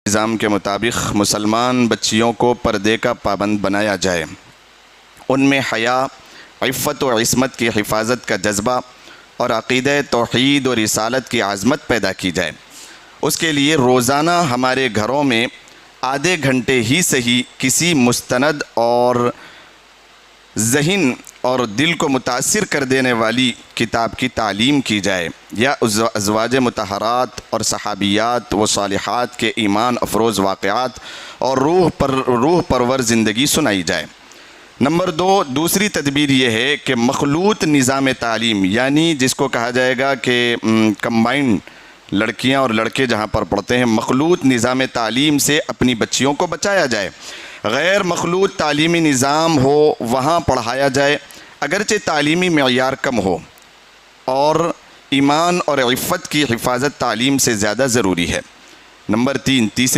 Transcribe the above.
نظام کے مطابق مسلمان بچیوں کو پردے کا پابند بنایا جائے، ان میں حیا، عفت و عصمت کی حفاظت کا جذبہ اور عقیدہ توحید و رسالت کی عظمت پیدا کی جائے۔ اس کے لیے روزانہ ہمارے گھروں میں آدھے گھنٹے ہی صحیح کسی مستند اور ذہن اور دل کو متاثر کر دینے والی کتاب کی تعلیم کی جائے، یا ازواج مطہرات اور صحابیات و صالحات کے ایمان افروز واقعات اور روح پرور زندگی سنائی جائے۔ نمبر 2، دوسری تدبیر یہ ہے کہ مخلوط نظام تعلیم، یعنی جس کو کہا جائے گا کہ کمبائنڈ لڑکیاں اور لڑکے جہاں پر پڑھتے ہیں، مخلوط نظام تعلیم سے اپنی بچیوں کو بچایا جائے۔ غیر مخلوط تعلیمی نظام ہو وہاں پڑھایا جائے، اگرچہ تعلیمی معیار کم ہو، اور ایمان اور عفت کی حفاظت تعلیم سے زیادہ ضروری ہے۔ نمبر 3، تیسری